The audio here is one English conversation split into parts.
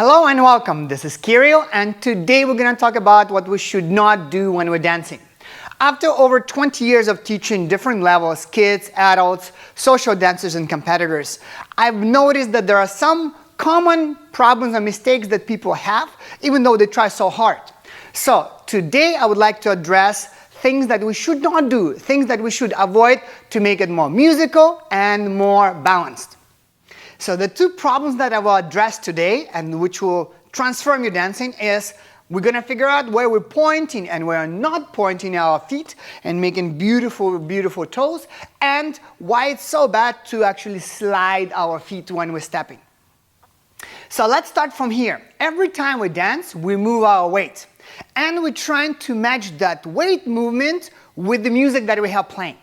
Hello and welcome, this is Kyryl, and today we're going to talk about what we should not do when we're dancing. After over 20 years of teaching different levels, kids, adults, social dancers and competitors, I've noticed that there are some common problems and mistakes that people have, even though they try so hard. So today I would like to address things that we should not do, things that we should avoid to make it more musical and more balanced. So the two problems that I will address today and which will transform your dancing is we're going to figure out where we're pointing and where we're not pointing our feet and making beautiful, beautiful toes, and why it's so bad to actually slide our feet when we're stepping. So let's start from here. Every time we dance, we move our weight. And we're trying to match that weight movement with the music that we have playing.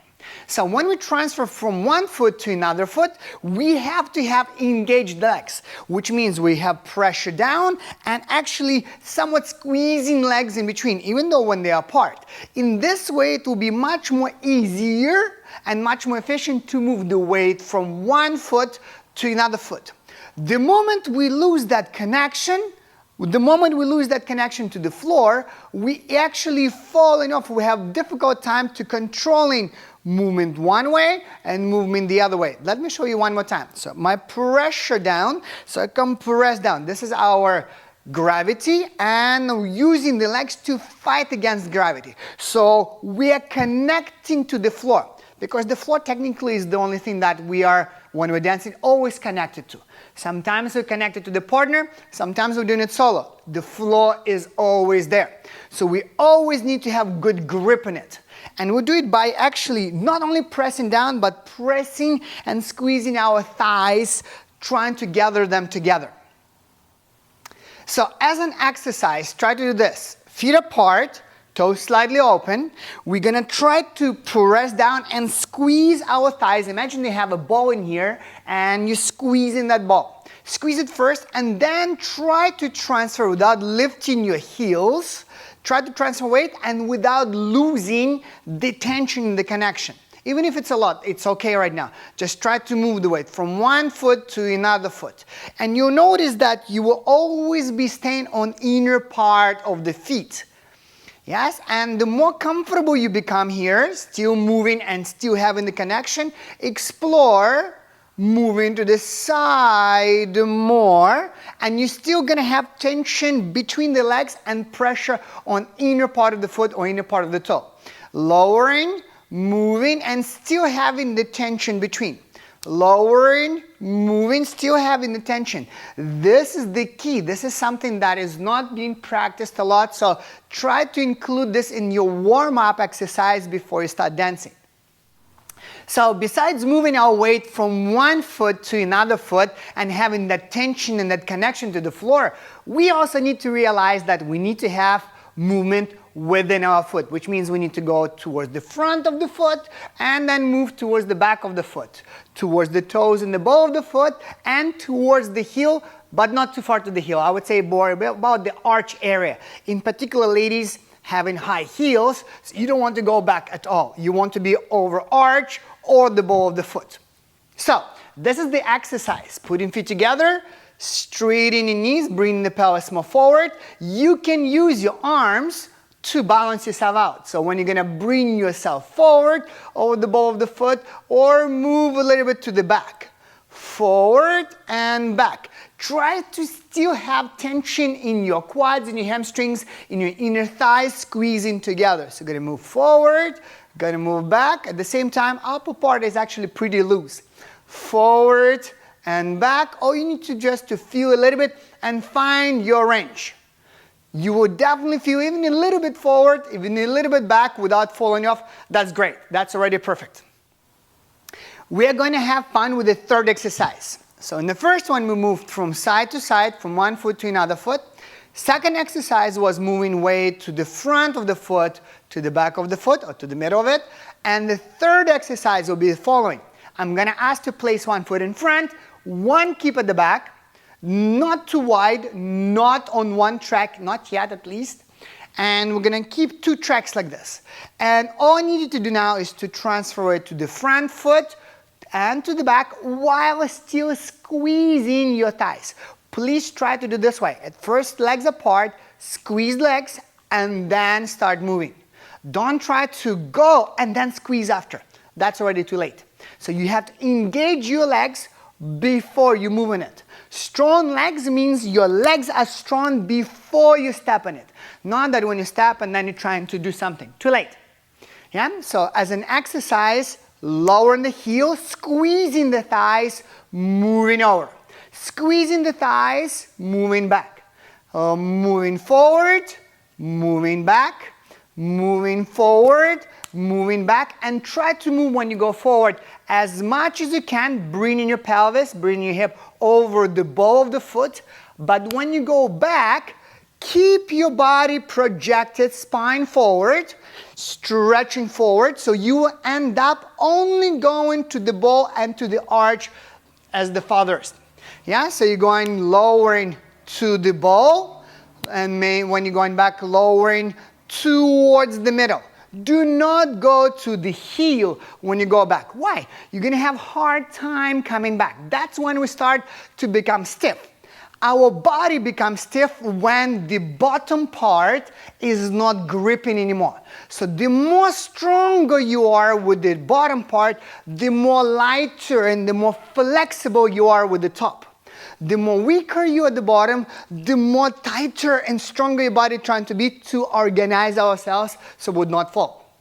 So when we transfer from one foot to another foot, we have to have engaged legs, which means we have pressure down and actually somewhat squeezing legs in between, even though when they are apart. In this way, it will be much more easier and much more efficient to move the weight from one foot to another foot. The moment we lose that connection, to the floor, we actually falling off. We have difficult time to controlling movement one way and movement the other way. Let me show you one more time. So my pressure down, so I come press down. This is our gravity, and using the legs to fight against gravity. So we are connecting to the floor, because the floor technically is the only thing that we are, when we're dancing, always connected to. Sometimes we're connected to the partner, sometimes we're doing it solo. The floor is always there. So we always need to have good grip in it. And we do it by actually not only pressing down, but pressing and squeezing our thighs, trying to gather them together. So as an exercise, try to do this. Feet apart, toes slightly open. We're going to try to press down and squeeze our thighs. Imagine they have a ball in here and you're squeezing that ball. Squeeze it first and then try to transfer without lifting your heels. Try to transfer weight and without losing the tension in the connection. Even if it's a lot, it's okay right now. Just try to move the weight from one foot to another foot. And you'll notice that you will always be staying on inner part of the feet. Yes, and the more comfortable you become here, still moving and still having the connection, explore moving to the side more, and you're still going to have tension between the legs and pressure on inner part of the foot or inner part of the toe. Lowering, moving, and still having the tension between. Lowering, moving, still having the tension. This is the key. This is something that is not being practiced a lot, so try to include this in your warm-up exercise before you start dancing. So besides moving our weight from one foot to another foot and having that tension and that connection to the floor, we also need to realize that we need to have movement within our foot, which means we need to go towards the front of the foot and then move towards the back of the foot, towards the toes and the ball of the foot and towards the heel, but not too far to the heel. I would say more about the arch area. In particular, ladies having high heels, so you don't want to go back at all. You want to be over arch or the ball of the foot. So this is the exercise. Putting feet together, straightening knees, bringing the pelvis more forward. You can use your arms to balance yourself out. So when you're going to bring yourself forward over the ball of the foot or move a little bit to the back. Forward and back. Try to still have tension in your quads, in your hamstrings, in your inner thighs, squeezing together. So you're going to move forward, going to move back. At the same time, upper part is actually pretty loose. Forward and back. All you need to just to feel a little bit and find your range. You will definitely feel even a little bit forward, even a little bit back without falling off. That's great. That's already perfect. We are going to have fun with the third exercise. So in the first one, we moved from side to side, from one foot to another foot. Second exercise was moving weight to the front of the foot, to the back of the foot, or to the middle of it. And the third exercise will be the following. I'm going to ask to place one foot in front, one keep at the back, not too wide, not on one track, not yet at least. And we're going to keep two tracks like this. And all I need you to do now is to transfer it to the front foot and to the back while still squeezing your thighs. please try to do this way. At first, legs apart, squeeze legs, and then start moving. Don't try to go and then squeeze after. That's already too late. So you have to engage your legs before you move in it. Strong legs means your legs are strong before you step in it. Not that when you step and then you're trying to do something. Too late. Yeah? So as an exercise, lowering the heel, squeezing the thighs, moving over. Squeezing the thighs, moving back. Moving forward, moving back, moving forward, moving back, and try to move when you go forward as much as you can, bringing your pelvis, bringing your hip over the ball of the foot. But when you go back, keep your body projected, spine forward, stretching forward, so you will end up only going to the ball and to the arch as the farthest. Yeah, so you're going lowering to the ball, and when you're going back, lowering towards the middle. Do not go to the heel when you go back. Why? You're going to have a hard time coming back. That's when we start to become stiff. Our body becomes stiff when the bottom part is not gripping anymore. So the more stronger you are with the bottom part, the more lighter and the more flexible you are with the top. The more weaker you are at the bottom, the more tighter and stronger your body trying to be to organize ourselves so we would not fall.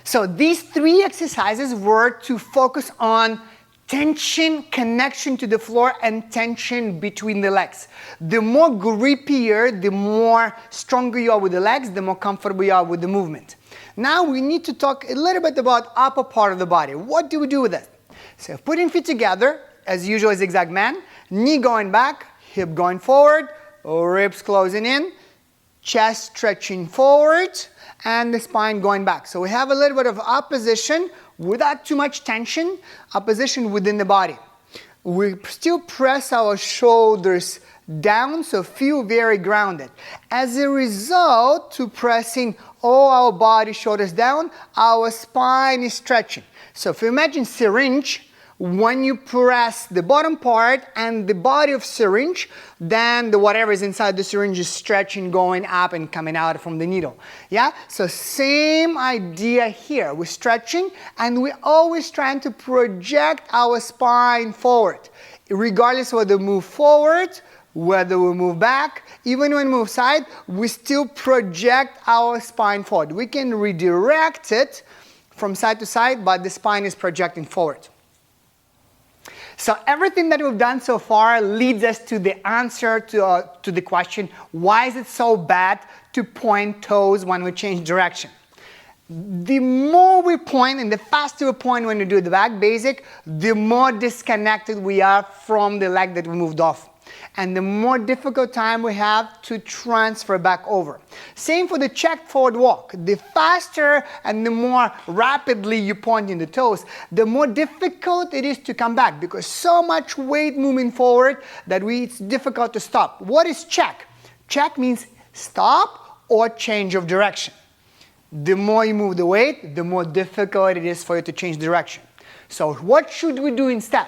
So these three exercises were to focus on tension, connection to the floor, and tension between the legs. The more grippier, the more stronger you are with the legs, the more comfortable you are with the movement. Now we need to talk a little bit about upper part of the body. What do we do with it? So putting feet together, as usual, zigzag man, knee going back, hip going forward, ribs closing in, chest stretching forward, and the spine going back. So we have a little bit of opposition without too much tension, opposition within the body. We still press our shoulders down, so feel very grounded. As a result, to pressing all our body shoulders down, our spine is stretching. So if you imagine syringe, when you press the bottom part and the body of syringe, then whatever is inside the syringe is stretching, going up and coming out from the needle. Yeah? So same idea here. We're stretching and we're always trying to project our spine forward. Regardless whether we move forward, whether we move back, even when we move side, we still project our spine forward. We can redirect it from side to side, but the spine is projecting forward. So everything that we've done so far leads us to the answer to the question, why is it so bad to point toes when we change direction? The more we point and the faster we point when we do the back basic, the more disconnected we are from the leg that we moved off. And the more difficult time we have to transfer back over. Same for the check forward walk. The faster and the more rapidly you point in the toes, the more difficult it is to come back because so much weight moving forward that it's difficult to stop. What is check? Check means stop or change of direction. The more you move the weight, the more difficult it is for you to change direction. So what should we do instead?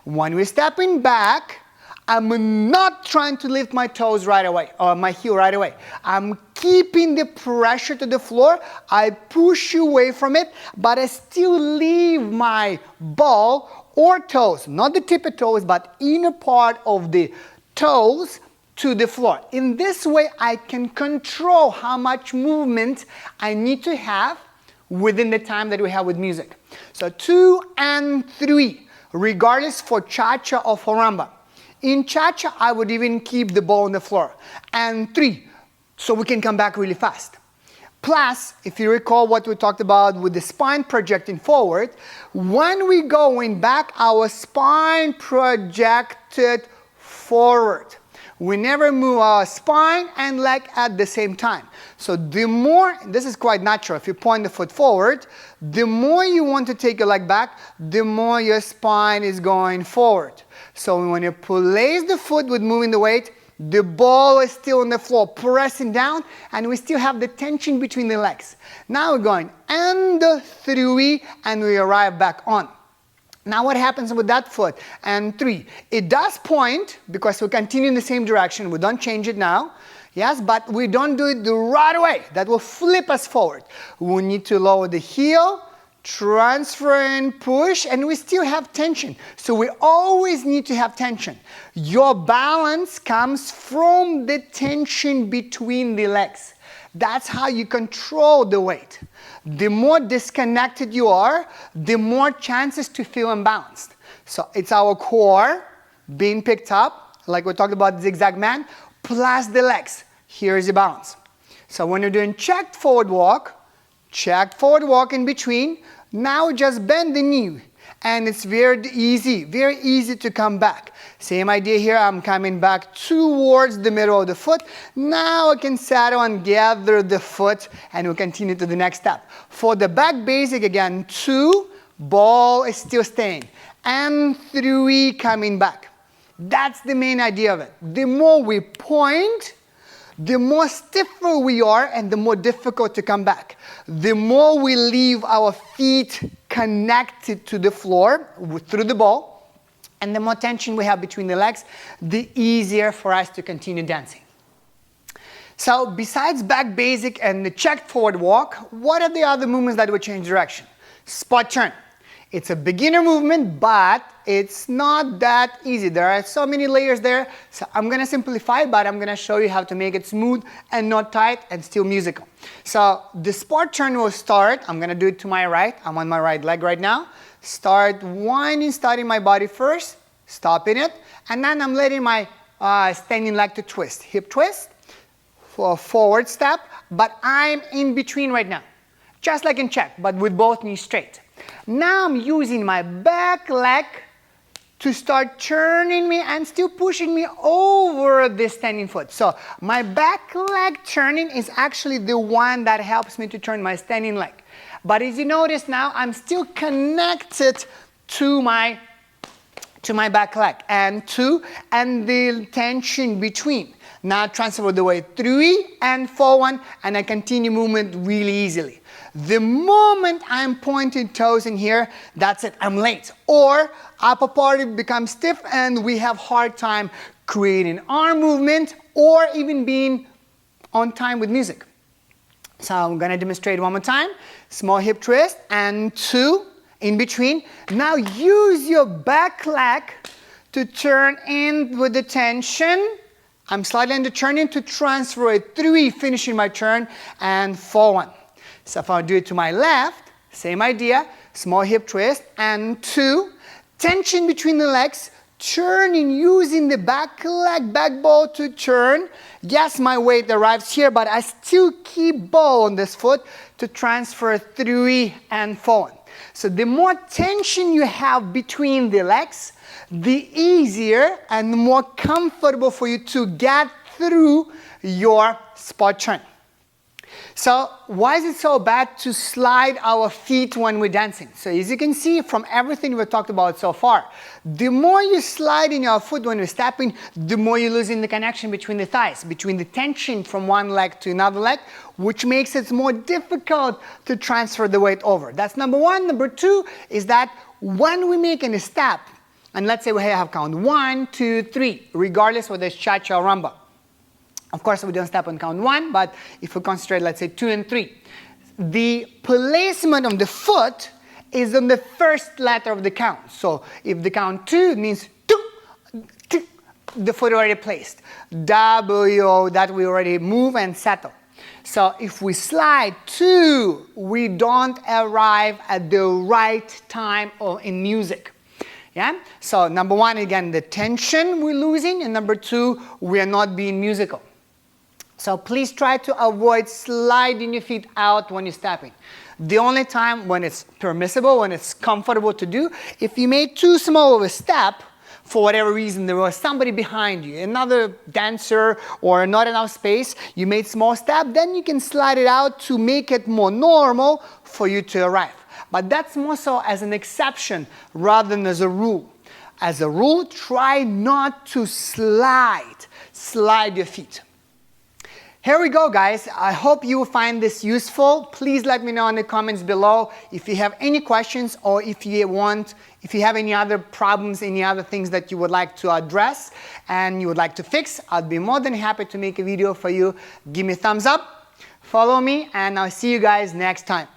When we're stepping back, I'm not trying to lift my toes right away, or my heel right away. I'm keeping the pressure to the floor. I push away from it, but I still leave my ball or toes, not the tip of toes, but inner part of the toes to the floor. In this way, I can control how much movement I need to have within the time that we have with music. So 2 and 3, regardless for cha-cha or for rumba. In cha-cha, I would even keep the ball on the floor. And 3, so we can come back really fast. Plus, if you recall what we talked about with the spine projecting forward, when we going back, our spine projected forward. We never move our spine and leg at the same time. So the more, this is quite natural, if you point the foot forward, the more you want to take your leg back, the more your spine is going forward. So when you place the foot with moving the weight, the ball is still on the floor, pressing down, and we still have the tension between the legs. Now we're going and 3, and we arrive back on. Now what happens with that foot? And 3. It does point because we continue in the same direction. We don't change it now. Yes, but we don't do it the right way. That will flip us forward. We need to lower the heel, transfer and push, and we still have tension. So we always need to have tension. Your balance comes from the tension between the legs. That's how you control the weight. The more disconnected you are, the more chances to feel unbalanced. So it's our core being picked up, like we talked about zigzag man, plus the legs. Here is the balance. So when you're doing checked forward walk in between, now just bend the knee. And it's very easy to come back. Same idea here, I'm coming back towards the middle of the foot. Now I can settle and gather the foot and we'll continue to the next step. For the back basic again, 2, ball is still staying. And 3, coming back. That's the main idea of it. The more we point, the more stiffer we are and the more difficult to come back. The more we leave our feet connected to the floor through the ball, and the more tension we have between the legs, the easier for us to continue dancing. So besides back basic and the checked forward walk, what are the other movements that would change direction? Spot turn. It's a beginner movement, but it's not that easy. There are so many layers there. So I'm going to simplify, but I'm going to show you how to make it smooth and not tight and still musical. So the spot turn will start. I'm going to do it to my right. I'm on my right leg right now. Start winding, starting my body first, stopping it, and then I'm letting my standing leg to twist. Hip twist for a forward step, but I'm in between right now. Just like in check, but with both knees straight. Now I'm using my back leg to start turning me and still pushing me over the standing foot. So my back leg turning is actually the one that helps me to turn my standing leg. But as you notice now, I'm still connected to my back leg and the tension between. Now transfer the weight 3 and 4, 1, and I continue movement really easily. The moment I'm pointing toes in here, that's it, I'm late. Or upper part becomes stiff and we have hard time creating arm movement or even being on time with music. So I'm going to demonstrate one more time. Small hip twist and 2 in between. Now use your back leg to turn in with the tension. I'm slightly under turning to transfer it 3, finishing my turn, and 4, 1. So if I do it to my left, same idea, small hip twist and 2, tension between the legs, turning using the back leg, back ball to turn. Yes, my weight arrives here, but I still keep ball on this foot to transfer 3 and 4. So the more tension you have between the legs, the easier and more comfortable for you to get through your spot turn. So why is it so bad to slide our feet when we're dancing? So as you can see from everything we've talked about so far, the more you slide in your foot when you're stepping, the more you're losing the connection between the thighs, between the tension from one leg to another leg, which makes it more difficult to transfer the weight over. That's number 1. Number 2 is that when we make a step, and let's say we have count 1, 2, 3, regardless whether it's cha-cha or rumba. Of course, we don't step on count 1, but if we concentrate, let's say 2 and 3. The placement of the foot is on the first letter of the count. So if the count 2, it means 2, the foot already placed. W, that we already move and settle. So if we slide 2, we don't arrive at the right time in music. Yeah? So number 1, again, the tension we're losing, and number 2, we are not being musical. So please try to avoid sliding your feet out when you're stepping. The only time when it's permissible, when it's comfortable to do, if you made too small of a step, for whatever reason, there was somebody behind you, another dancer or not enough space, you made small step, then you can slide it out to make it more normal for you to arrive. But that's more so as an exception rather than as a rule. As a rule, try not to slide your feet. Here we go, guys. I hope you find this useful. Please let me know in the comments below if you have any questions, or if you have any other problems, any other things that you would like to address and you would like to fix. I'd be more than happy to make a video for you. Give me a thumbs up, follow me, and I'll see you guys next time.